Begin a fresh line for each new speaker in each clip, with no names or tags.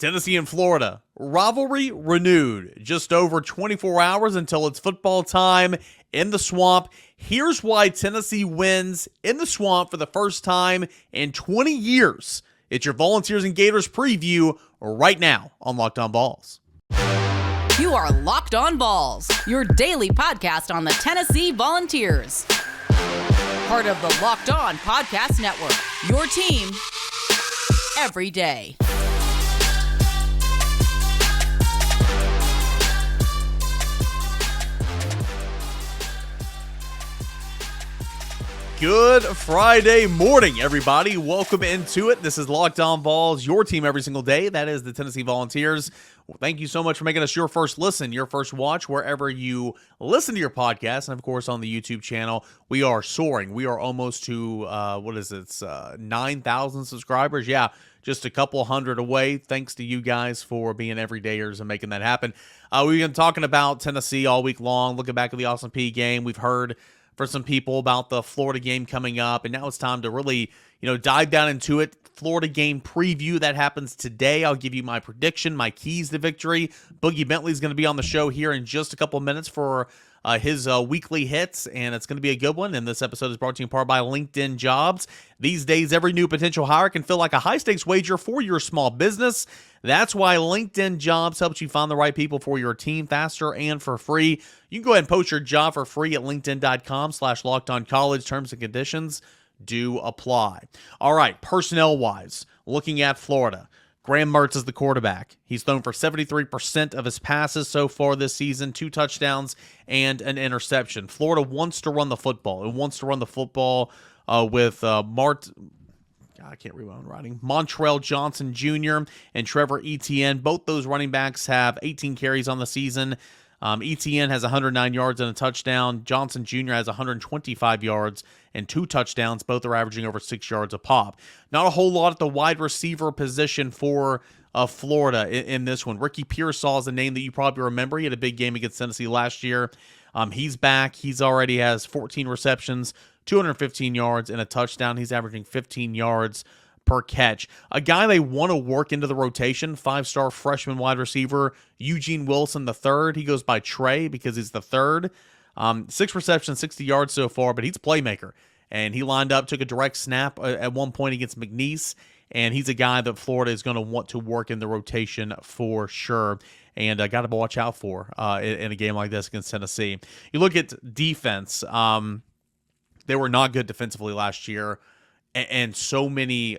Tennessee and Florida. Rivalry renewed. Just over 24 hours until it's football time in the Swamp. Here's why Tennessee wins in the Swamp for the first time in 20 years. It's your Volunteers and Gators preview right now on Locked On Vols.
You are Locked On Vols, your daily podcast on the Tennessee Volunteers. Part of the Locked On Podcast Network, your team every day.
Good Friday morning, everybody. Welcome into it. This is Locked On Vols, your team every single day. That is the Tennessee Volunteers. Well, thank you so much for making us your first listen, your first watch, wherever you listen to your podcast. And, of course, on the YouTube channel, we are soaring. We are almost to, 9,000 subscribers. Yeah, just a couple hundred away. Thanks to you guys for being everydayers and making that happen. We've been talking about Tennessee all week long, looking back at the Austin Peay game. We've heard for some people about the Florida game coming up, and now it's time to really, dive down into it. Florida game preview, that happens today. I'll give you my prediction, my keys to victory. Boogie Bentley is going to be on the show here in just a couple minutes for his weekly hits, and it's going to be a good one. And this episode is brought to you in part by LinkedIn Jobs. These days, every new potential hire can feel like a high-stakes wager for your small business. That's why LinkedIn Jobs helps you find the right people for your team faster and for free. You can go ahead and post your job for free at linkedin.com/lockedoncollege. Terms and conditions do apply. All right, personnel-wise, looking at Florida, Graham Mertz is the quarterback. He's thrown for 73% of his passes so far this season, 2 touchdowns and an interception. Florida wants to run the football. It wants to run the football with Montrell Johnson Jr. and Trevor Etienne. Both those running backs have 18 carries on the season. Etienne has 109 yards and a touchdown. Johnson Jr. has 125 yards and 2 touchdowns. Both are averaging over 6 yards a pop. Not a whole lot at the wide receiver position for Florida in this one. Ricky Pearsall is a name that you probably remember. He had a big game against Tennessee last year. He's back. He's already has 14 receptions, 215 yards, and a touchdown. He's averaging 15 yards per catch. A guy they want to work into the rotation, 5-star freshman wide receiver, Eugene Wilson III. He goes by Trey because he's the third. 6 receptions, 60 yards so far, but he's a playmaker. And he lined up, took a direct snap at one point against McNeese, and he's a guy that Florida is going to want to work in the rotation for sure. And got to watch out for in a game like this against Tennessee. You look at defense, they were not good defensively last year, and so many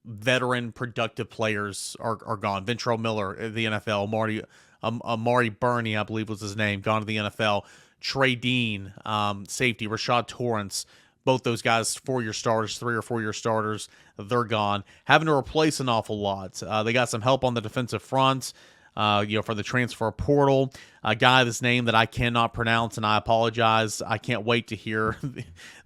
veteran productive players are gone. Ventrell Miller, the NFL, Amari Burney, I believe was his name, gone to the NFL. Trey Dean, safety, Rashad Torrance, both those guys, 4-year starters, 3 or 4-year starters, they're gone. Having to replace an awful lot. They got some help on the defensive front, for the transfer portal. A guy this name that I cannot pronounce, and I apologize. I can't wait to hear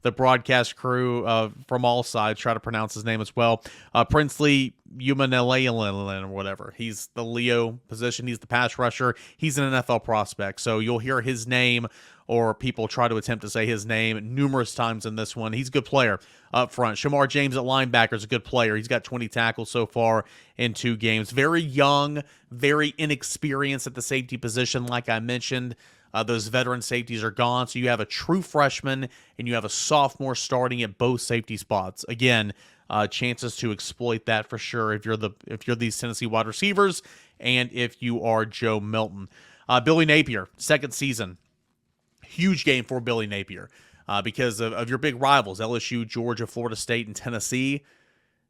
the broadcast crew from all sides try to pronounce his name as well. Princely Umanelelan or whatever. He's the Leo position. He's the pass rusher. He's an NFL prospect, so you'll hear his name or people try to attempt to say his name numerous times in this one. He's a good player up front. Shamar James at linebacker is a good player. He's got 20 tackles so far in 2 games. Very young, very inexperienced at the safety position, like I mentioned. Those veteran safeties are gone, so you have a true freshman and you have a sophomore starting at both safety spots. Again, chances to exploit that for sure if you're these Tennessee wide receivers and if you are Joe Milton. Billy Napier, second season. Huge game for Billy Napier because of your big rivals, LSU, Georgia, Florida State, and Tennessee.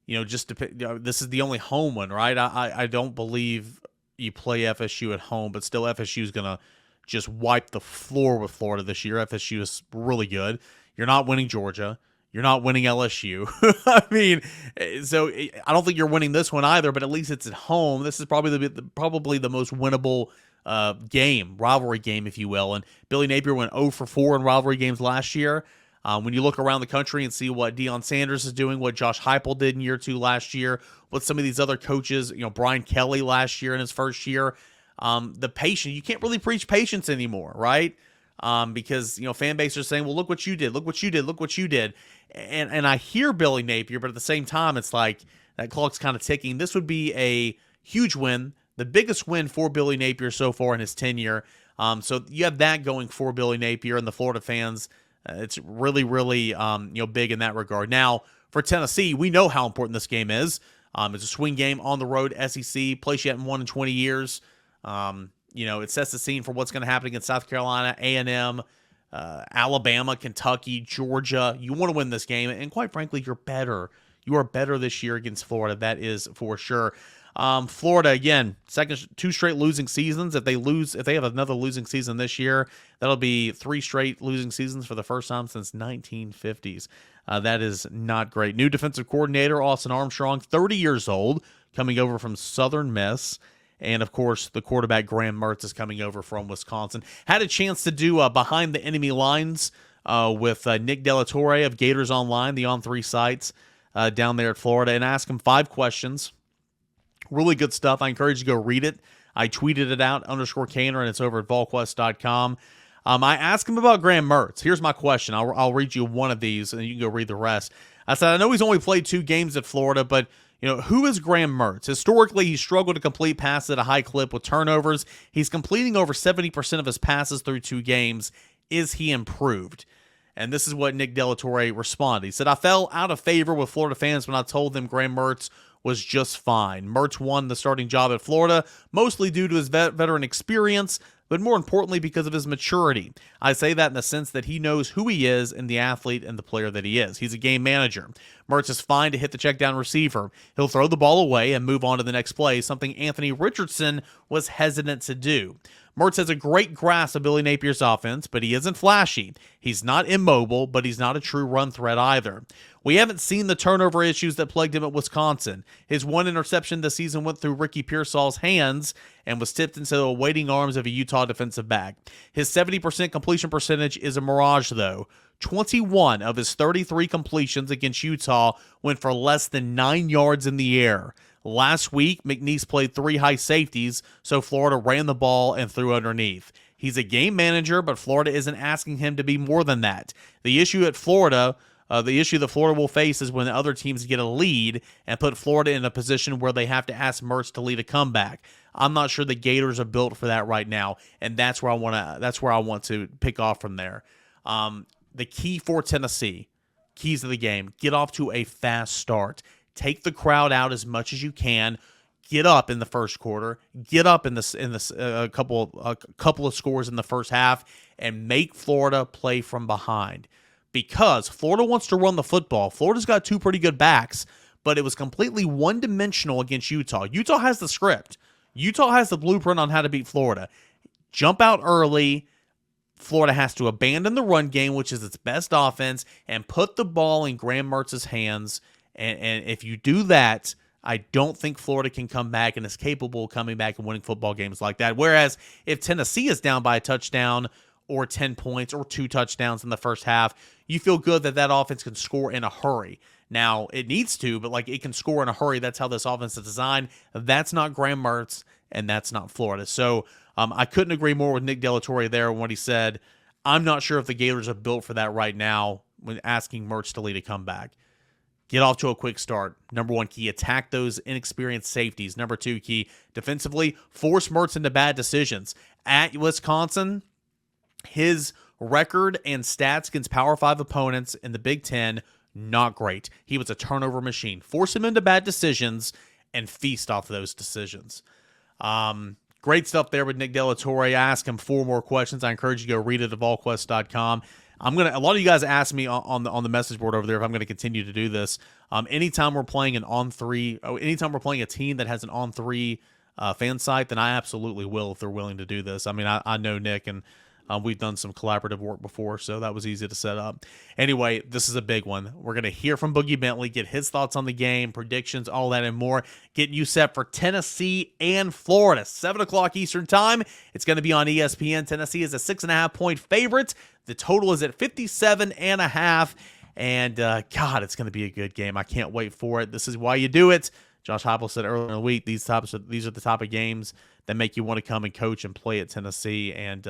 This is the only home one, right? I don't believe you play FSU at home, but still FSU is going to just wipe the floor with Florida this year. FSU is really good. You're not winning Georgia. You're not winning LSU. I mean, so I don't think you're winning this one either, but at least it's at home. This is probably the most winnable rivalry game, if you will. And Billy Napier went 0 for 4 in rivalry games last year. When you look around the country and see what Deion Sanders is doing, what Josh Heupel did in year 2 last year, what some of these other coaches, Brian Kelly last year in his first year, the patience, you can't really preach patience anymore, right? Because, fan base are saying, well, look what you did, look what you did, look what you did. And I hear Billy Napier, but at the same time, it's like that clock's kind of ticking. This would be a Huge win. The biggest win for Billy Napier so far in his tenure. So you have that going for Billy Napier and the Florida fans. It's really, really big in that regard. Now, for Tennessee, we know how important this game is. It's a swing game on the road, SEC, place you haven't won in 20 years. It sets the scene for what's going to happen against South Carolina, A&M, Alabama, Kentucky, Georgia. You want to win this game, and quite frankly, you're better. You are better this year against Florida. That is for sure. Florida, again, two straight losing seasons. If they have another losing season this year, that'll be 3 straight losing seasons for the first time since 1950s. That is not great. New defensive coordinator, Austin Armstrong, 30 years old, coming over from Southern Miss. And, of course, the quarterback, Graham Mertz, is coming over from Wisconsin. Had a chance to do Behind the Enemy Lines with Nick Delatorre of Gators Online, the On3 sites down there at Florida, and ask him 5 questions. Really good stuff. I encourage you to go read it. I tweeted it out, _Cainer, and it's over at volquest.com. I asked him about Graham Mertz. Here's my question. I'll read you one of these, and you can go read the rest. I said, I know he's only played 2 games at Florida, but who is Graham Mertz? Historically, he's struggled to complete passes at a high clip with turnovers. He's completing over 70% of his passes through 2 games. Is he improved? And this is what Nick Delatorre responded. He said, I fell out of favor with Florida fans when I told them Graham Mertz was just fine. Mertz won the starting job at Florida, mostly due to his veteran experience, but more importantly because of his maturity. I say that in the sense that he knows who he is and the athlete and the player that he is. He's a game manager. Mertz is fine to hit the check down receiver. He'll throw the ball away and move on to the next play, something Anthony Richardson was hesitant to do. Mertz has a great grasp of Billy Napier's offense, but he isn't flashy. He's not immobile, but he's not a true run threat either. We haven't seen the turnover issues that plagued him at Wisconsin. His 1 interception this season went through Ricky Pearsall's hands and was tipped into the waiting arms of a Utah defensive back. His 70% completion percentage is a mirage, though. 21 of his 33 completions against Utah went for less than 9 yards in the air. Last week, McNeese played 3 high safeties, so Florida ran the ball and threw underneath. He's a game manager, but Florida isn't asking him to be more than that. The issue that Florida will face is when the other teams get a lead and put Florida in a position where they have to ask Mertz to lead a comeback. I'm not sure the Gators are built for that right now, and that's where I want to pick off from there. The key for Tennessee, keys of the game: get off to a fast start. Take the crowd out as much as you can. Get up in the first quarter. Get up in a couple of scores in the first half, and make Florida play from behind. Because Florida wants to run the football. Florida's got 2 pretty good backs, but it was completely one-dimensional against Utah. Utah has the script. Utah has the blueprint on how to beat Florida. Jump out early. Florida has to abandon the run game, which is its best offense, and put the ball in Graham Mertz's hands. And if you do that, I don't think Florida can come back and is capable of coming back and winning football games like that. Whereas if Tennessee is down by a touchdown or 10 points or 2 touchdowns in the first half, you feel good that offense can score in a hurry. Now, it needs to, but it can score in a hurry. That's how this offense is designed. That's not Graham Mertz, and that's not Florida. So I couldn't agree more with Nick Delatorre there when he said, I'm not sure if the Gators are built for that right now when asking Mertz to lead a comeback. Get off to a quick start. Number 1 key, attack those inexperienced safeties. Number 2 key, defensively, force Mertz into bad decisions. At Wisconsin, his record and stats against Power 5 opponents in the Big Ten, not great. He was a turnover machine. Force him into bad decisions and feast off those decisions. Great stuff there with Nick Delatorre. I asked him 4 more questions. I encourage you to go read it at volquest.com. A lot of you guys ask me on the message board over there if I'm going to continue to do this. Anytime we're playing anytime we're playing a team that has an on-3 fan site, then I absolutely will if they're willing to do this. I mean, I know Nick, and we've done some collaborative work before, so that was easy to set up. Anyway, this is a big one. We're going to hear from Boogie Bentley, get his thoughts on the game, predictions, all that and more. Getting you set for Tennessee and Florida, 7 o'clock Eastern time. It's going to be on ESPN. Tennessee is a 6.5-point favorite. The total is at 57.5. And, God, it's going to be a good game. I can't wait for it. This is why you do it. Josh Heupel said earlier in the week, these are the type of games that make you want to come and coach and play at Tennessee. And,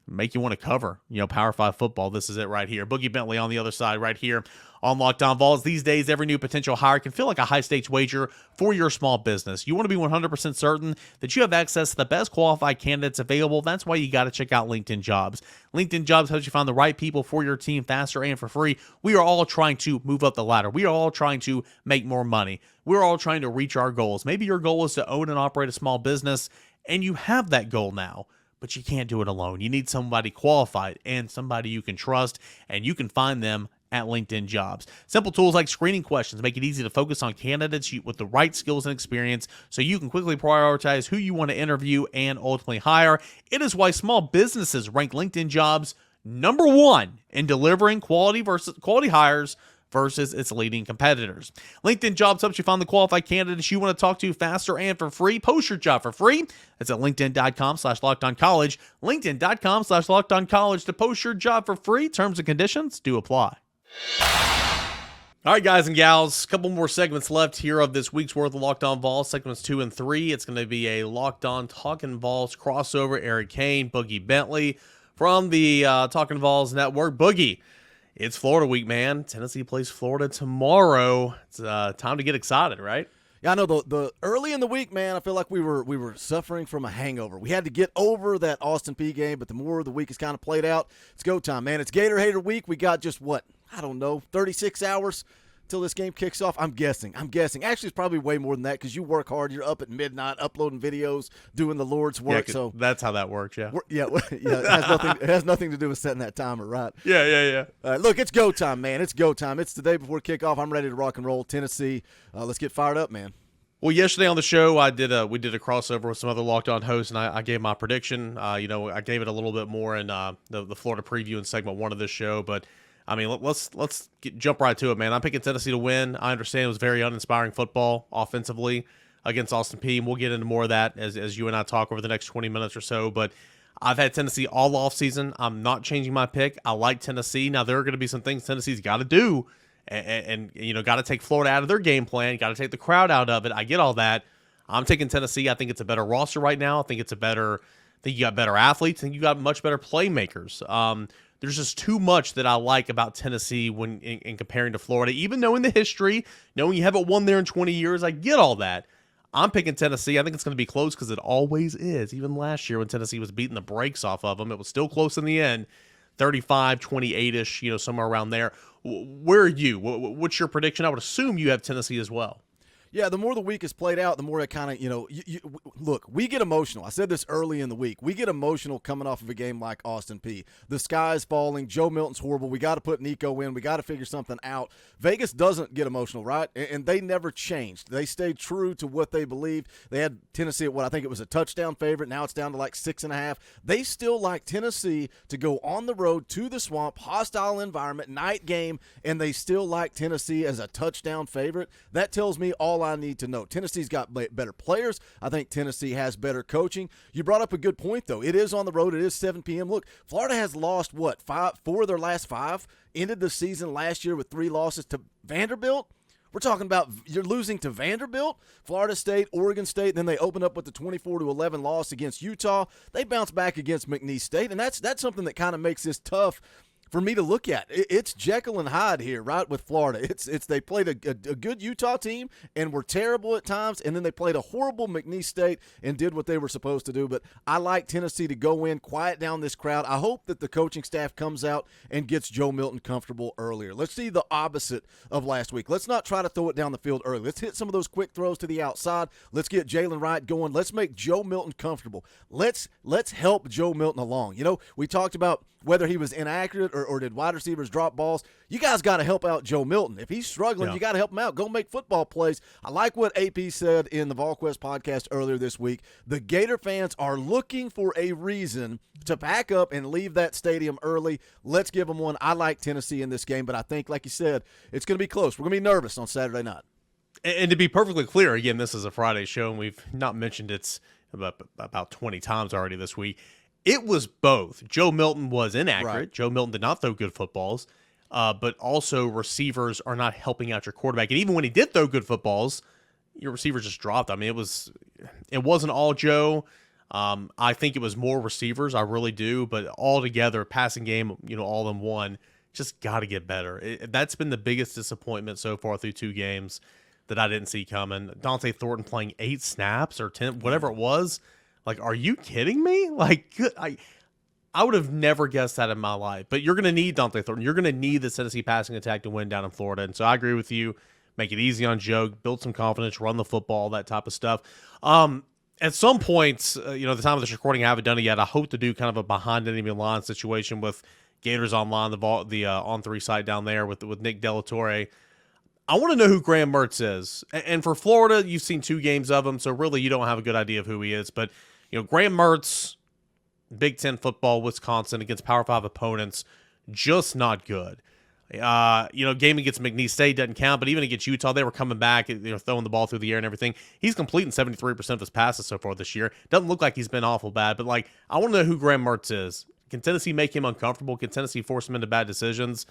make you want to cover, Power 5 football. This is it right here. Boogie Bentley on the other side right here on Locked On Vols. These days, every new potential hire can feel like a high-stakes wager for your small business. You want to be 100% certain that you have access to the best qualified candidates available. That's why you got to check out LinkedIn Jobs. LinkedIn Jobs helps you find the right people for your team faster and for free. We are all trying to move up the ladder. We are all trying to make more money. We're all trying to reach our goals. Maybe your goal is to own and operate a small business, and you have that goal now. But you can't do it alone. You need somebody qualified and somebody you can trust, and you can find them at LinkedIn Jobs. Simple tools like screening questions make it easy to focus on candidates with the right skills and experience so you can quickly prioritize who you want to interview and ultimately hire. It is why small businesses rank LinkedIn Jobs #1 in delivering quality hires versus its leading competitors. LinkedIn Jobs helps you find the qualified candidates you want to talk to faster and for free. Post your job for free. That's at linkedin.com/lockedoncollege. linkedin.com/lockedoncollege to post your job for free. Terms and conditions do apply. All right, guys and gals, a couple more segments left here of this week's worth of Locked On Vols, segments 2 and 3. It's going to be a Locked On Talkin Vols crossover. Eric Cain, Boogie Bentley from the Talkin VAWLS Network. Boogie, it's Florida week, man. Tennessee plays Florida tomorrow. It's time to get excited, right?
Yeah, I know the early in the week, man, I feel like we were suffering from a hangover. We had to get over that Austin Peay game, but the more the week has kind of played out, it's go time, man. It's Gator Hater week. We got just, 36 hours till this game kicks off? I'm guessing. Actually, it's probably way more than that because you work hard. You're up at midnight uploading videos, doing the Lord's work. So
that's how that works, yeah.
It has nothing to do with setting that timer, right?
Yeah.
Look, it's go time, man. It's go time. It's the day before kickoff. I'm ready to rock and roll. Tennessee, let's get fired up, man.
Well, yesterday on the show, we did a crossover with some other Locked On hosts, and I gave my prediction. I gave it a little bit more in the Florida preview in segment 1 of this show, but I mean, let's jump right to it, man. I'm picking Tennessee to win. I understand it was very uninspiring football offensively against Austin Peay, and we'll get into more of that as you and I talk over the next 20 minutes or so. But I've had Tennessee all offseason. I'm not changing my pick. I like Tennessee. Now, there are going to be some things Tennessee's got to do, and got to take Florida out of their game plan, got to take the crowd out of it. I get all that. I'm taking Tennessee. I think it's a better roster right now. I think you got better athletes. I think you got much better playmakers. There's just too much that I like about Tennessee when in comparing to Florida. Even knowing the history, knowing you haven't won there in 20 years, I get all that. I'm picking Tennessee. I think it's going to be close because it always is. Even last year when Tennessee was beating the brakes off of them, it was still close in the end, 35-28-ish, somewhere around there. Where are you? What's your prediction? I would assume you have Tennessee as well.
Yeah, the more the week is played out, the more it kind of, look, we get emotional. I said this early in the week. We get emotional coming off of a game like Austin Peay. The sky is falling. Joe Milton's horrible. We got to put Nico in. We got to figure something out. Vegas doesn't get emotional, right? And they never changed. They stayed true to what they believed. They had Tennessee at what I think it was a touchdown favorite. Now it's down to like 6.5. They still like Tennessee to go on the road to the Swamp, hostile environment, night game, and they still like Tennessee as a touchdown favorite. That tells me all I need to know. Tennessee's got better players. I think Tennessee has better coaching. You brought up a good point, though. It is on the road. It is 7 p.m. Look, Florida has lost, 4 of their last 5? Ended the season last year with 3 losses to Vanderbilt. We're talking about you're losing to Vanderbilt, Florida State, Oregon State, then they open up with the 24-11 loss against Utah. They bounce back against McNeese State, and that's something that kind of makes this tough for me to look at. It's Jekyll and Hyde here, right, with Florida. It's they played a good Utah team and were terrible at times, and then they played a horrible McNeese State and did what they were supposed to do. But I like Tennessee to go in, quiet down this crowd. I hope that the coaching staff comes out and gets Joe Milton comfortable earlier. Let's see the opposite of last week. Let's not try to throw it down the field early. Let's hit some of those quick throws to the outside. Let's get Jalen Wright going. Let's make Joe Milton comfortable. Let's help Joe Milton along. We talked about whether he was inaccurate or did wide receivers drop balls. You guys got to help out Joe Milton. If he's struggling, You got to help him out. Go make football plays. I like what AP said in the VolQuest podcast earlier this week. The Gator fans are looking for a reason to pack up and leave that stadium early. Let's give them one. I like Tennessee in this game, but I think, like you said, it's going to be close. We're going to be nervous on Saturday night.
And to be perfectly clear, again, this is a Friday show, and we've not mentioned it about 20 times already this week. It was both. Joe Milton was inaccurate. Right. Joe Milton did not throw good footballs, but also receivers are not helping out your quarterback. And even when he did throw good footballs, your receivers just dropped. I mean, it wasn't all Joe. I think it was more receivers. I really do. But altogether, passing game, all in one, just got to get better. That's been the biggest disappointment so far through 2 games that I didn't see coming. Dante Thornton playing 8 snaps or 10, whatever it was. Like, are you kidding me? Like, I would have never guessed that in my life. But you're going to need Dante Thornton. You're going to need the Tennessee passing attack to win down in Florida. And so I agree with you. Make it easy on Joe. Build some confidence. Run the football. That type of stuff. At some points, the time of this recording, I haven't done it yet. I hope to do kind of a behind enemy line situation with Gators Online, the On3 site down there with Nick Delatorre. I want to know who Graham Mertz is. And for Florida, you've seen 2 games of him, so really you don't have a good idea of who he is. But, Graham Mertz, Big Ten football, Wisconsin, against Power 5 opponents, just not good. Game against McNeese State doesn't count, but even against Utah, they were coming back, throwing the ball through the air and everything. He's completing 73% of his passes so far this year. Doesn't look like he's been awful bad, but I want to know who Graham Mertz is. Can Tennessee make him uncomfortable? Can Tennessee force him into bad decisions?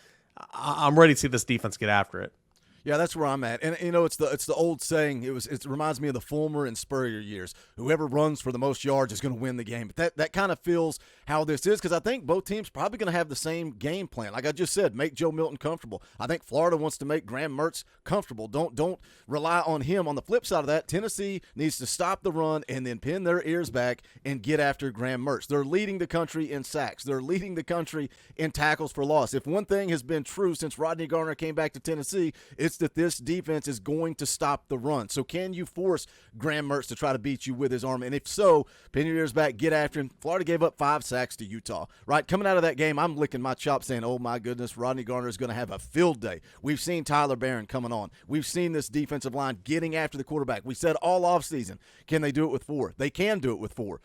I'm ready to see this defense get after it.
Yeah, that's where I'm at. And it's the old saying. It reminds me of the Fulmer and Spurrier years. Whoever runs for the most yards is going to win the game. But that kind of feels how this is, because I think both teams probably going to have the same game plan. Like I just said, make Joe Milton comfortable. I think Florida wants to make Graham Mertz comfortable. Don't rely on him. On the flip side of that, Tennessee needs to stop the run and then pin their ears back and get after Graham Mertz. They're leading the country in sacks. They're leading the country in tackles for loss. If one thing has been true since Rodney Garner came back to Tennessee, it's that this defense is going to stop the run. So can you force Graham Mertz to try to beat you with his arm? And if so, pin your ears back, get after him. Florida gave up 5 sacks to Utah. Right, coming out of that game, I'm licking my chops saying, oh my goodness, Rodney Garner is going to have a field day. We've seen Tyler Barron coming on. We've seen this defensive line getting after the quarterback. We said all offseason, can they do it with 4? They can do it with 4.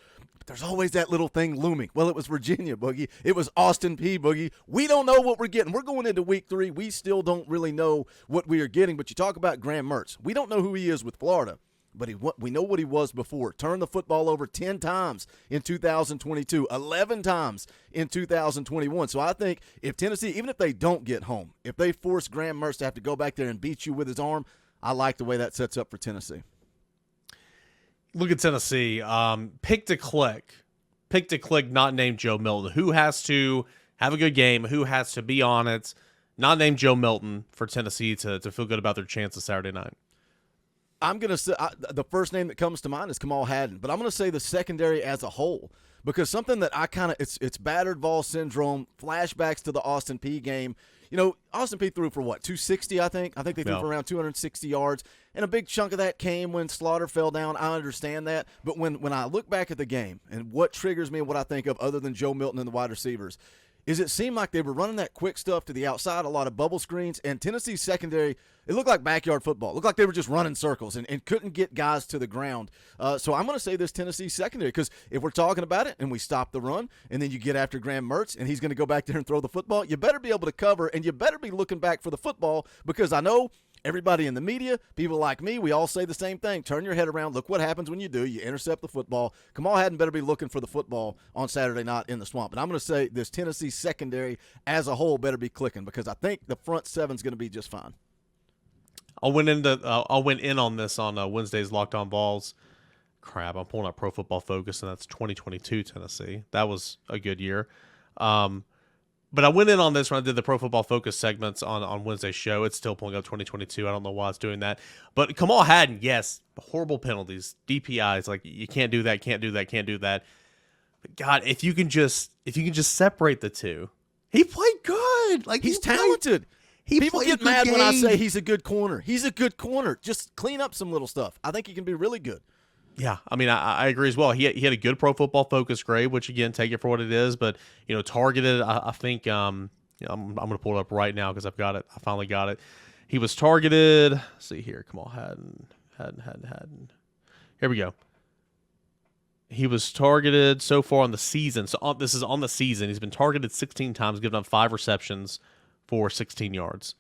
There's always that little thing looming. Well, it was Virginia, Boogie. It was Austin P, Boogie. We don't know what we're getting. We're going into week 3. We still don't really know what we are getting. But you talk about Graham Mertz. We don't know who he is with Florida, but we know what he was before. Turned the football over 10 times in 2022, 11 times in 2021. So I think if Tennessee, even if they don't get home, if they force Graham Mertz to have to go back there and beat you with his arm, I like the way that sets up for Tennessee.
Look at Tennessee. Pick to click, not named Joe Milton. Who has to have a good game? Who has to be on it? Not named Joe Milton for Tennessee to feel good about their chances Saturday night.
I'm going to say the first name that comes to mind is Kamal Hadden, but I'm going to say the secondary as a whole, because something that I kind of it's battered Vols syndrome, flashbacks to the Austin P game. Austin P threw for what, 260, I think? I think they threw for around 260 yards, and a big chunk of that came when Slaughter fell down. I understand that, but when I look back at the game and what triggers me and what I think of other than Joe Milton and the wide receivers is it seemed like they were running that quick stuff to the outside, a lot of bubble screens, and Tennessee's secondary, it looked like backyard football. It looked like they were just running circles and couldn't get guys to the ground. So I'm going to say this Tennessee secondary, because if we're talking about it and we stop the run and then you get after Graham Mertz and he's going to go back there and throw the football, you better be able to cover and you better be looking back for the football, because I know everybody in the media, people like me, we all say the same thing. Turn your head around. Look what happens when you do. You intercept the football. Kamal Hadden better be looking for the football on Saturday night in the swamp. And I'm going to say this Tennessee secondary as a whole better be clicking, because I think the front seven's going to be just fine.
I'll went in on this on Wednesday's Locked On Vols. Crap, I'm pulling up Pro Football Focus, and that's 2022 Tennessee. That was a good year. But I went in on this when I did the Pro Football Focus segments on Wednesday's show. It's still pulling up 2022. I don't know why it's doing that. But Kamal Hadden, yes, horrible penalties, DPIs. Like, you can't do that, can't do that, can't do that. But God, if you can just separate the two. He played good. Like,
he's talented. People get mad when I say he's a good corner. He's a good corner. Just clean up some little stuff. I think he can be really good.
Yeah, I mean, I agree as well. He had a good Pro Football Focus grade, which, again, take it for what it is. But, targeted, I think, I'm going to pull it up right now because I've got it. I finally got it. He was targeted. Let's see here. Kamal Hadden. Here we go. He was targeted so far on the season. So this is on the season. He's been targeted 16 times, given up 5 receptions for 16 yards.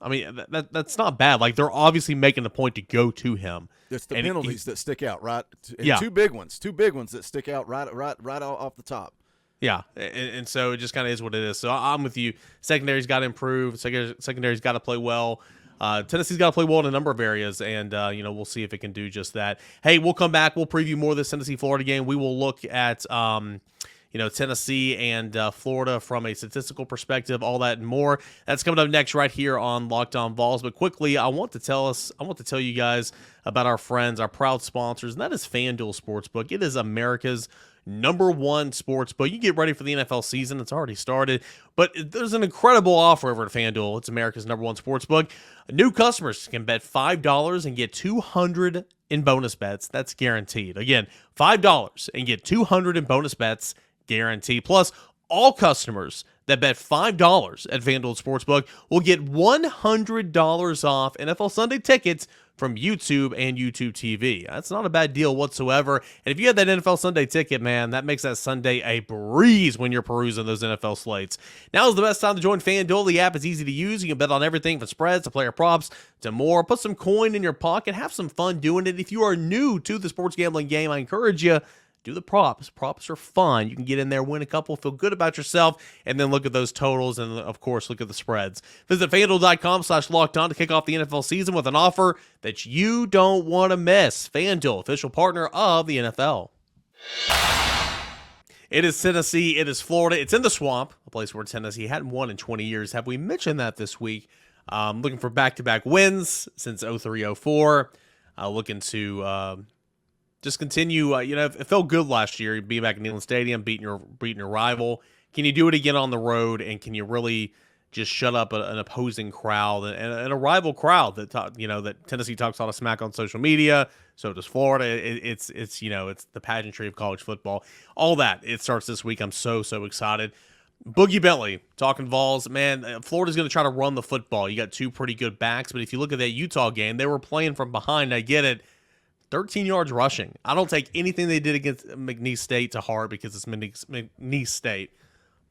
I mean, that's not bad. Like, they're obviously making a point to go to him.
It's the penalties that stick out, right? And
yeah.
Two big ones that stick out right off the top.
Yeah, and so it just kind of is what it is. So I'm with you. Secondary's got to improve. Secondary's got to play well. Tennessee's got to play well in a number of areas, and we'll see if it can do just that. Hey, we'll come back. We'll preview more of this Tennessee-Florida game. We will look at Tennessee and Florida from a statistical perspective, all that and more. That's coming up next right here on Locked On Vols. But quickly, I want to tell you guys about our friends, our proud sponsors, and that is FanDuel Sportsbook. It is America's #1 sportsbook. You get ready for the NFL season. It's already started, but there's an incredible offer over at FanDuel. It's America's #1 sportsbook. New customers can bet $5 and get $200 in bonus bets. That's guaranteed. Again, $5 and get $200 in bonus bets guaranteed. Plus, all customers that bet $5 at FanDuel Sportsbook will get $100 off NFL Sunday tickets from YouTube and YouTube TV. That's not a bad deal whatsoever. And if you have that NFL Sunday ticket, man, that makes that Sunday a breeze when you're perusing those NFL slates. Now is the best time to join FanDuel. The app is easy to use. You can bet on everything from spreads to player props to more. Put some coin in your pocket. Have some fun doing it. If you are new to the sports gambling game, I encourage you, do the props. Props are fun. You can get in there, win a couple, feel good about yourself, and then look at those totals and, of course, look at the spreads. Visit FanDuel.com/lockedon to kick off the NFL season with an offer that you don't want to miss. FanDuel, official partner of the NFL. It is Tennessee. It is Florida. It's in the Swamp, a place where Tennessee hadn't won in 20 years. Have we mentioned that this week? Looking for back-to-back wins since 03-04. Looking to just continue. It felt good last year, being back in Neyland Stadium, beating your rival. Can you do it again on the road? And can you really just shut up an opposing crowd and a rival crowd that Tennessee talks a lot of smack on social media? So does Florida. It's the pageantry of college football. All that, it starts this week. I'm so excited. Boogie Bentley, Talkin VAWLS. Man, Florida's going to try to run the football. You got two pretty good backs, but if you look at that Utah game, they were playing from behind. I get it. 13 yards rushing. I don't take anything they did against McNeese State to heart because it's McNeese State.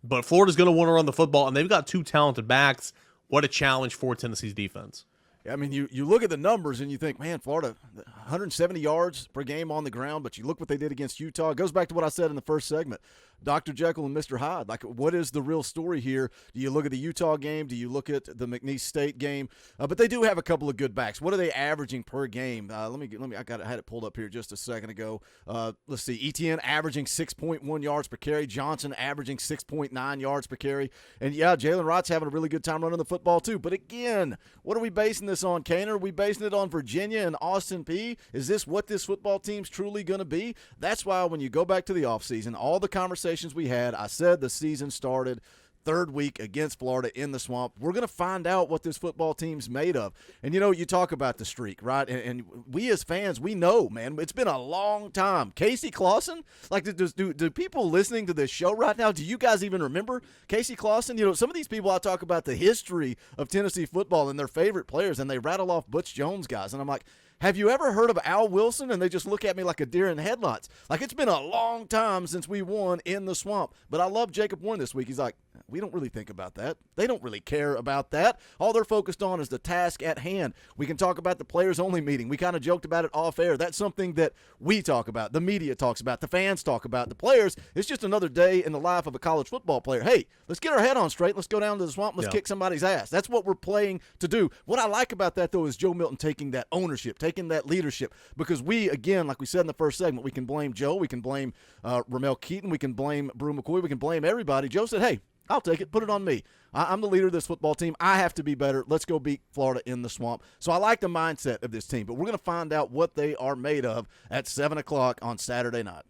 But Florida's going to want to run the football, and they've got two talented backs. What a challenge for Tennessee's defense.
Yeah, I mean, you look at the numbers and you think, man, Florida, 170 yards per game on the ground, but you look what they did against Utah. It goes back to what I said in the first segment. Dr. Jekyll and Mr. Hyde. Like, what is the real story here? Do you look at the Utah game? Do you look at the McNeese State game? But they do have a couple of good backs. What are they averaging per game? Let me. I had it pulled up here just a second ago. Let's see. ETN averaging 6.1 yards per carry. Johnson averaging 6.9 yards per carry. And yeah, Jalen Wright's having a really good time running the football too. But again, what are we basing this on, Cain? Are we basing it on Virginia and Austin Peay? Is this what this football team's truly going to be? That's why when you go back to the offseason, all the conversations we had, I said the season started third week against Florida in the Swamp. We're going to find out what this football team's made of. And, you talk about the streak, right? And we as fans, we know, man, it's been a long time. Casey Clausen, like, do people listening to this show right now, do you guys even remember Casey Clausen? Some of these people, I talk about the history of Tennessee football and their favorite players, and they rattle off Butch Jones guys. And I'm like, have you ever heard of Al Wilson? And they just look at me like a deer in headlights. Like, it's been a long time since we won in the Swamp. But I love Jacob Warren this week. He's like, we don't really think about that. They don't really care about that. All they're focused on is the task at hand. We can talk about the players-only meeting. We kind of joked about it off air. That's something that we talk about, the media talks about, the fans talk about. The players, it's just another day in the life of a college football player. Hey, let's get our head on straight. Let's go down to the Swamp. Let's kick somebody's ass. That's what we're playing to do. What I like about that, though, is Joe Milton taking that ownership, taking that leadership. Because we, again, like we said in the first segment, we can blame Joe. We can blame Ramel Keaton. We can blame Brew McCoy. We can blame everybody. Joe said, hey, I'll take it. Put it on me. I'm the leader of this football team. I have to be better. Let's go beat Florida in the Swamp. So I like the mindset of this team, but we're going to find out what they are made of at 7 o'clock on Saturday night.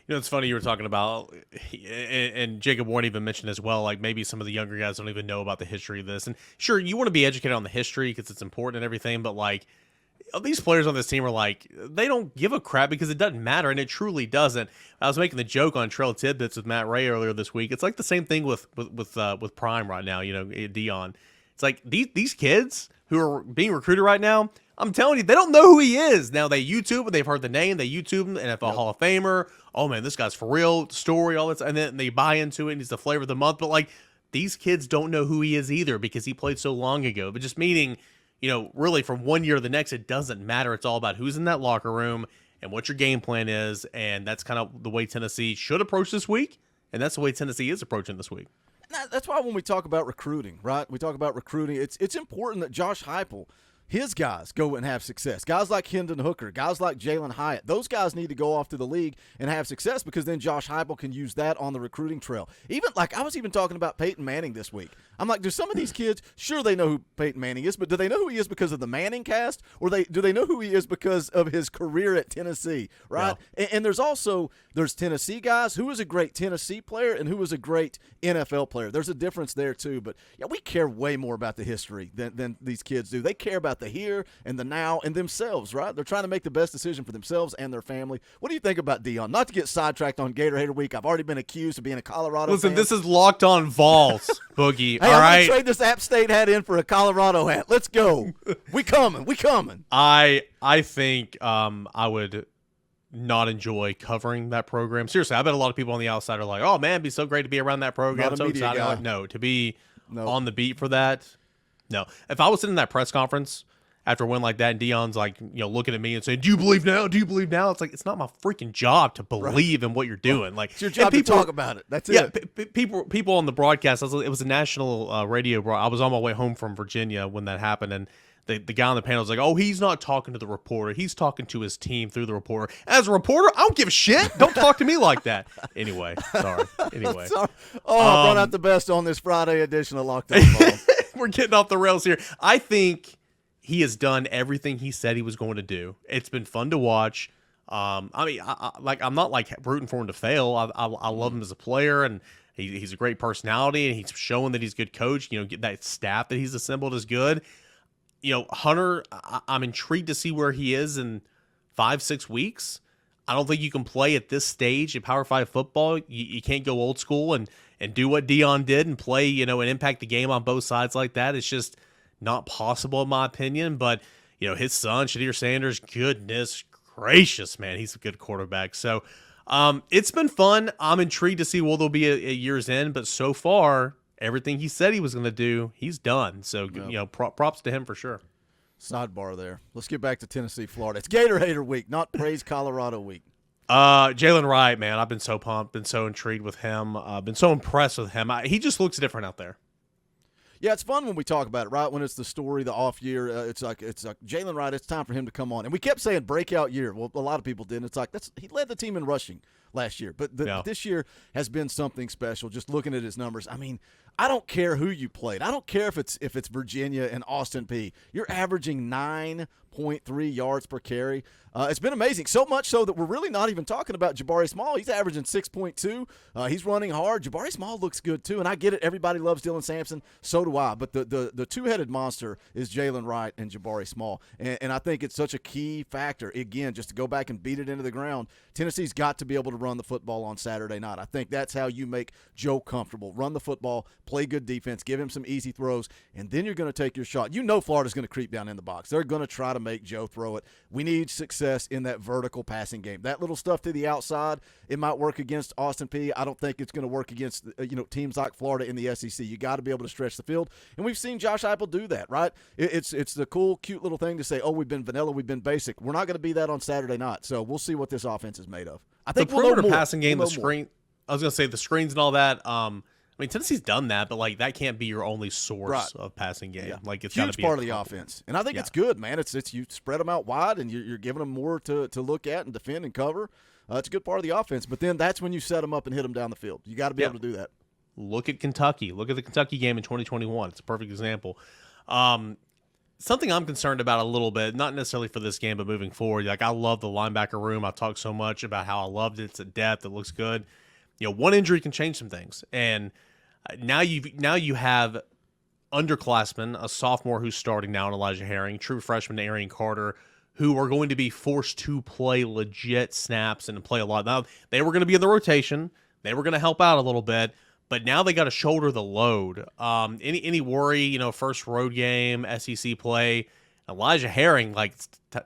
It's funny you were talking about, and Jacob Warren even mentioned as well, like maybe some of the younger guys don't even know about the history of this. And sure, you want to be educated on the history because it's important and everything, but like, these players on this team are like, they don't give a crap because it doesn't matter, and it truly doesn't. I was making the joke on Trail Tidbits with Matt Ray earlier this week. It's like the same thing with Prime right now, Deion. It's like these kids who are being recruited right now, I'm telling you, they don't know who he is. Now they YouTube and they've heard the name, they YouTube him, NFL Hall of Famer. Oh man, this guy's for real, story, all this, and then they buy into it and he's the flavor of the month. But like, these kids don't know who he is either because he played so long ago. But just meaning, really from one year to the next, it doesn't matter. It's all about who's in that locker room and what your game plan is. And that's kind of the way Tennessee should approach this week. And that's the way Tennessee is approaching this week.
that's why when we talk about recruiting, right? We talk about recruiting. It's important that Josh Heupel, his guys go and have success. Guys like Hendon Hooker, guys like Jalen Hyatt, those guys need to go off to the league and have success because then Josh Heupel can use that on the recruiting trail. Even like I was even talking about Peyton Manning this week. I'm like, do some of these kids, sure they know who Peyton Manning is, but do they know who he is because of the Manning cast, or do they know who he is because of his career at Tennessee, right? Yeah. And there's Tennessee guys who is a great Tennessee player and who is a great NFL player. There's a difference there too, but yeah, we care way more about the history than these kids do. They care about the here and the now and themselves, right? They're trying to make the best decision for themselves and their family. What do you think about Deion? Not to get sidetracked on Gator Hater Week. I've already been accused of being a Colorado fan.
This is Locked On Vols, Boogie.
Hey,
all
I'm
right.
going to trade this App State hat in for a Colorado hat. Let's go. We coming.
I think I would not enjoy covering that program. Seriously, I bet a lot of people on the outside are like, oh, man, it'd be so great to be around that program.
Not a
so
media
excited.
guy.
Like, no, to be on the beat for that, no. If I was sitting in that press conference after a win like that and Deion's like, looking at me and saying, do you believe now? Do you believe now? It's like, it's not my freaking job to believe in what you're doing. Like,
it's your job to talk about it. That's it.
Yeah, people on the broadcast, it was a national radio broadcast. I was on my way home from Virginia when that happened, and the guy on the panel was like, oh, he's not talking to the reporter. He's talking to his team through the reporter. As a reporter, I don't give a shit. Don't talk to me like that. Anyway, sorry.
Sorry. I brought out the best on this Friday edition of Locked On Vols.
We're getting off the rails here. I think he has done everything he said he was going to do. It's been fun to watch. I'm not like rooting for him to fail. I love him as a player, and he's a great personality, and he's showing that he's a good coach. Get that staff that he's assembled is good. Hunter, I'm intrigued to see where he is in 5-6 weeks. I don't think you can play at this stage in Power 5 football. You can't go old school and do what Deion did and play, and impact the game on both sides like that. It's just not possible in my opinion. But, his son, Shadir Sanders, goodness gracious, man, he's a good quarterback. So it's been fun. I'm intrigued to see will there be a year's end, but so far, everything he said he was going to do, he's done. So, props to him for sure.
Sidebar there. Let's get back to Tennessee, Florida. It's Gator Hater Week, not Praise Colorado Week.
Jalen Wright, man, I've been so pumped, been so intrigued with him, been so impressed with him. He just looks different out there.
Yeah, it's fun when we talk about it, right? When it's the story, the off year, it's like Jalen Wright. It's time for him to come on, and we kept saying breakout year. Well, a lot of people didn't. It's like he led the team in rushing last year, but this year has been something special. Just looking at his numbers, I mean, I don't care who you played. I don't care if it's Virginia and Austin Peay. You're averaging 9.3 yards per carry. It's been amazing. So much so that we're really not even talking about Jabari Small. He's averaging 6.2. He's running hard. Jabari Small looks good too, and I get it. Everybody loves Dylan Sampson. So do I. But the two-headed monster is Jalen Wright and Jabari Small, and I think it's such a key factor. Again, just to go back and beat it into the ground, Tennessee's got to be able to run the football on Saturday night. I think that's how you make Joe comfortable. Run the football, play good defense, give him some easy throws, and then you're going to take your shot. Florida's going to creep down in the box. They're going to try to make Joe throw it. We need success in that vertical passing game. That little stuff to the outside, it might work against Austin Peay. I don't think it's going to work against teams like Florida in the SEC. You got to be able to stretch the field, and we've seen Josh Heupel do that, right? It's the cool, cute little thing to say, oh, we've been vanilla, we've been basic. We're not going to be that on Saturday night, so we'll see what this offense is made of. I think
the
we'll know
perimeter
more.
passing game,
we'll
the
know
screen. I was going to say the screens and all that. Tennessee's done that, but like that can't be your only source of passing game.
Yeah.
Like it's
huge
be
part of the offense, and I think it's good, man. It's you spread them out wide, and you're giving them more to look at and defend and cover. It's a good part of the offense, but then that's when you set them up and hit them down the field. You got to be able to do that.
Look at Kentucky. Look at the Kentucky game in 2021. It's a perfect example. Something I'm concerned about a little bit, not necessarily for this game, but moving forward. Like I love the linebacker room. I've talked so much about how I loved it. It's at depth. It looks good. One injury can change some things, and now you have underclassmen, a sophomore who's starting now in Elijah Herring, true freshman Arian Carter, who are going to be forced to play legit snaps and play a lot. Now, they were going to be in the rotation. They were going to help out a little bit, but now they got to shoulder the load. Any worry, first road game, SEC play, Elijah Herring,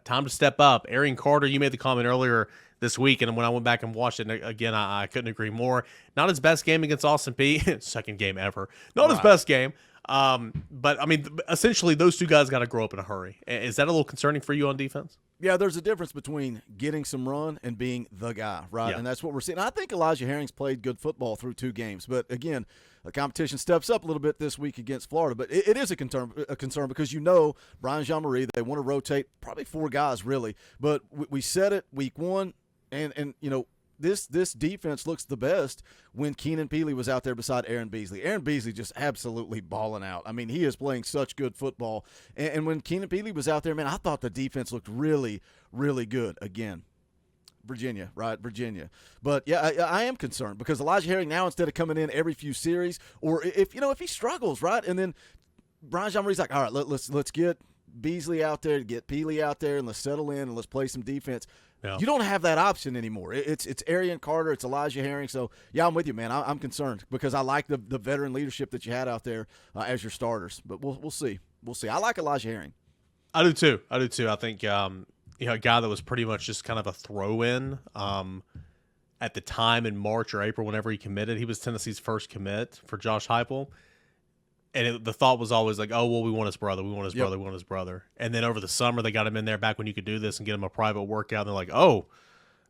time to step up. Arian Carter, you made the comment earlier this week, and when I went back and watched it again, I couldn't agree more. Not his best game against Austin Peay. Second game ever. Not his best game. But I mean, essentially, those two guys got to grow up in a hurry. Is that a little concerning for you on defense?
Yeah, there's a difference between getting some run and being the guy, right?
Yeah.
And that's what we're seeing. I think Elijah Herring's played good football through 2 games. But, again, the competition steps up a little bit this week against Florida. But it is a concern because Brian Jean-Marie, they want to rotate probably 4 guys really. But we said it week 1, and this defense looks the best when Keenan Peely was out there beside Aaron Beasley. Aaron Beasley just absolutely balling out. I mean, he is playing such good football. And when Keenan Peely was out there, man, I thought the defense looked really, really good. Again, Virginia, right? Virginia. But, yeah, I am concerned because Elijah Herring now, instead of coming in every few series, or if he struggles, right? And then Brian Jean-Marie's like, all right, let's get Beasley out there, get Peely out there, and let's settle in and let's play some defense. Yeah. You don't have that option anymore. It's Arian Carter, it's Elijah Herring. So, yeah, I'm with you, man. I'm concerned because I like the veteran leadership that you had out there as your starters. But we'll see. We'll see. I like Elijah Herring.
I do too. I think a guy that was pretty much just kind of a throw-in at the time in March or April whenever he committed. He was Tennessee's first commit for Josh Heupel. And the thought was always like, oh, well, we want his brother. We want his brother. We want his brother. And then over the summer, they got him in there back when you could do this and get him a private workout. And they're like, oh,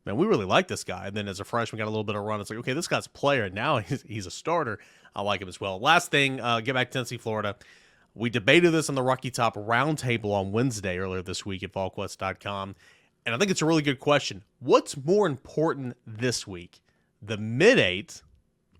man, we really like this guy. And then as a freshman, got a little bit of run. It's like, okay, this guy's a player. And now he's a starter. I like him as well. Last thing, get back to Tennessee, Florida. We debated this on the Rocky Top Roundtable on Wednesday earlier this week at VolQuest.com. And I think it's a really good question. What's more important this week, the mid-8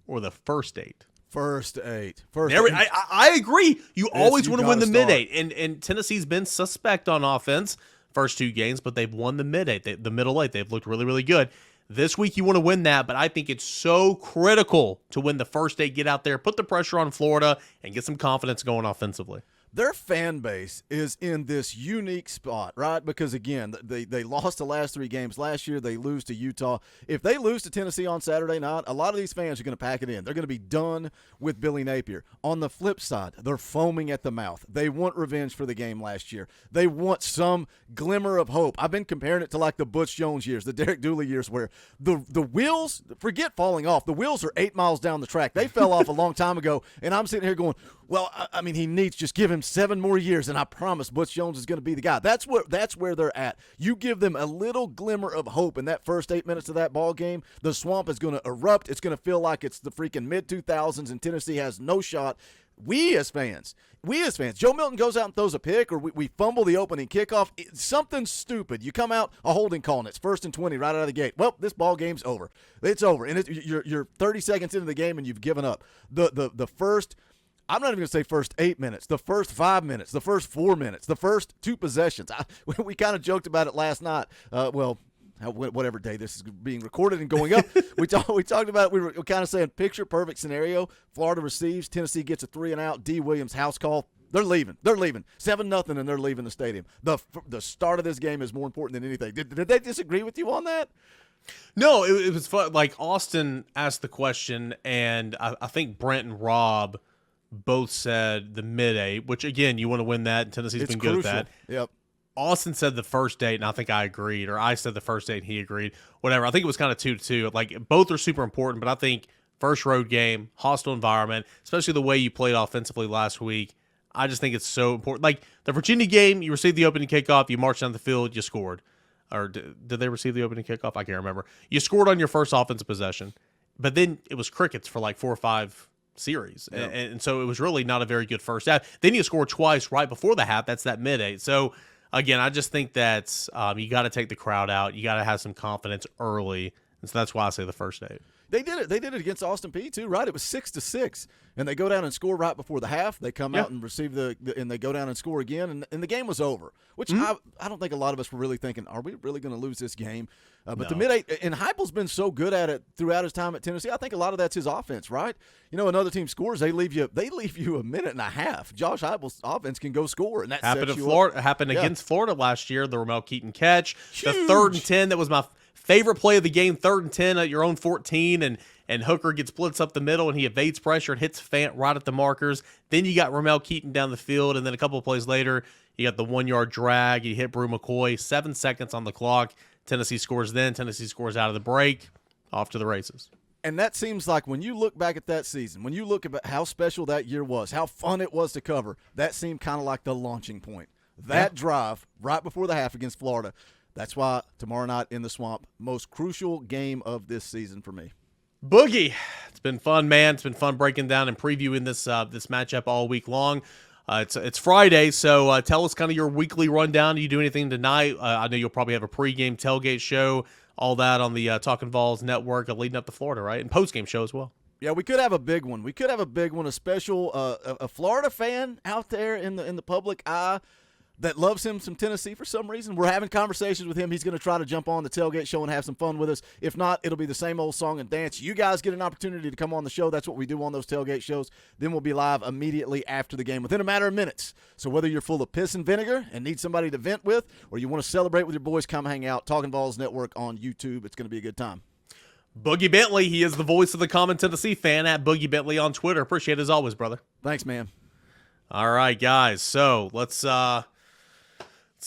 or the first 8?
First eight.
I agree. You always want to win the mid-8. And Tennessee's been suspect on offense first 2 games, but they've won the mid-8, the middle 8. They've looked really, really good. This week you want to win that, but I think it's so critical to win the first 8, get out there, put the pressure on Florida, and get some confidence going offensively.
Their fan base is in this unique spot, right? Because, again, they lost the last 3 games. Last year they lose to Utah. If they lose to Tennessee on Saturday night, a lot of these fans are going to pack it in. They're going to be done with Billy Napier. On the flip side, they're foaming at the mouth. They want revenge for the game last year. They want some glimmer of hope. I've been comparing it to like the Butch Jones years, the Derek Dooley years, where the wheels, forget falling off, the wheels are 8 miles down the track. They fell off a long time ago, and I'm sitting here going, well, I mean, he needs just give him 7 more years, and I promise Butch Jones is going to be the guy. That's where they're at. You give them a little glimmer of hope in that first 8 minutes of that ball game, the swamp is going to erupt. It's going to feel like it's the freaking mid-2000s, and Tennessee has no shot. We as fans, Joe Milton goes out and throws a pick, or we fumble the opening kickoff. Something stupid. You come out, a holding call, and it's 1st and 20 right out of the gate. Well, this ball game's over. It's over, and you're 30 seconds into the game, and you've given up. The first, I'm not even going to say first 8 minutes, the first 5 minutes, the first 4 minutes, the first 2 possessions. We kind of joked about it last night. Whatever day this is being recorded and going up, we talked about it. We were kind of saying picture perfect scenario. Florida receives, Tennessee gets a 3-and-out. D. Williams house call. They're leaving. 7-0, and they're leaving the stadium. The start of this game is more important than anything. Did they disagree with you on that?
No, it was fun. Like Austin asked the question, and I think Brent and Rob both said the mid-8, which, again, you want to win that, and Tennessee's been good at that.
Yep.
Austin said the first 8, and I think I agreed, or I said the first 8 and he agreed. Whatever. I think it was kind of 2-2. Like, both are super important, but I think first road game, hostile environment, especially the way you played offensively last week, I just think it's so important. Like, the Virginia game, you received the opening kickoff, you marched down the field, you scored. Or did they receive the opening kickoff? I can't remember. You scored on your first offensive possession, but then it was crickets for like 4 or 5 series. Yeah. And so it was really not a very good first half. Then you scored twice right before the half. That's that mid-8. So, again, I just think that you got to take the crowd out. You got to have some confidence early. And so that's why I say the first 8.
They did it. They did it against Austin Peay too, right? It was 6-6, and they go down and score right before the half. They come out and receive and they go down and score again, and the game was over. Which I don't think a lot of us were really thinking, are we really going to lose this game? But no. The mid-8, and Heupel's been so good at it throughout his time at Tennessee. I think a lot of that's his offense, right? You know, another team scores, they leave you a minute and a half. Josh Heupel's offense can go score, and that
happened
sets
in
you
Florida.
up.
Happened against Florida last year. The Ramel Keaton catch,
Huge.
The 3rd and 10. That was my favorite play of the game. 3rd and 10 at your own 14, and Hooker gets blitzed up the middle, and he evades pressure and hits Fant right at the markers. Then you got Ramel Keaton down the field, and then a couple of plays later, you got the 1-yard drag. You hit Brew McCoy. 7 seconds on the clock. Tennessee scores then. Tennessee scores out of the break. Off to the races.
And that seems like when you look back at that season, when you look at how special that year was, how fun it was to cover, that seemed kind of like the launching point. That drive right before the half against Florida, that's why tomorrow night in the Swamp, most crucial game of this season for me.
Boogie, it's been fun, man. It's been fun breaking down and previewing this this matchup all week long. It's Friday, so tell us kind of your weekly rundown. Do you do anything tonight? I know you'll probably have a pregame tailgate show, all that on the Talkin VAWLS Network leading up to Florida, right? And postgame show as well.
Yeah, we could have a big one. A special a Florida fan out there in the public eye that loves him some Tennessee for some reason. We're having conversations with him. He's going to try to jump on the tailgate show and have some fun with us. If not, it'll be the same old song and dance. You guys get an opportunity to come on the show. That's what we do on those tailgate shows. Then we'll be live immediately after the game within a matter of minutes. So whether you're full of piss and vinegar and need somebody to vent with, or you want to celebrate with your boys, come hang out. Talkin VAWLS Network on YouTube. It's going to be a good time.
Boogie Bentley, he is the voice of the common Tennessee fan at Boogie Bentley on Twitter. Appreciate it as always, brother.
Thanks, man.
All right, guys. So let's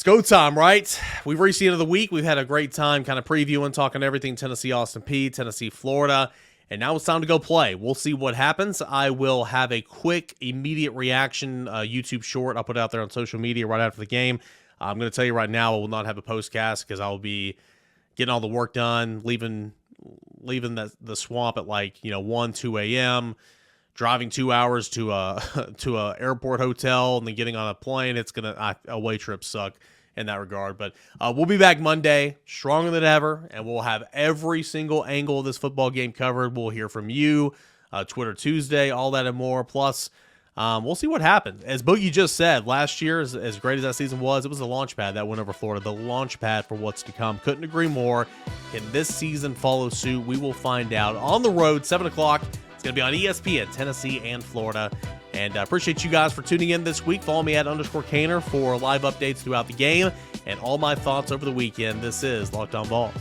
go time, right? We've reached the end of the week. We've had a great time kind of previewing, talking everything Tennessee, Austin Peay, Tennessee, Florida. And now it's time to go play. We'll see what happens. I will have a quick, immediate reaction YouTube short. I'll put it out there on social media right after the game. I'm going to tell you right now, I will not have a postcast because I will be getting all the work done, leaving the swamp at 1, 2 a.m., driving 2 hours to a airport hotel and then getting on a plane. It's away trips suck in that regard. But we'll be back Monday, stronger than ever, and we'll have every single angle of this football game covered. We'll hear from you, Twitter Tuesday, all that and more. Plus, we'll see what happens. As Boogie just said, last year, as great as that season was, it was the launch pad that went over Florida, the launch pad for what's to come. Couldn't agree more. Can this season follow suit? We will find out on the road, 7 o'clock. It's going to be on ESPN, Tennessee and Florida. And I appreciate you guys for tuning in this week. Follow me at _Cainer for live updates throughout the game and all my thoughts over the weekend. This is Locked On Vols.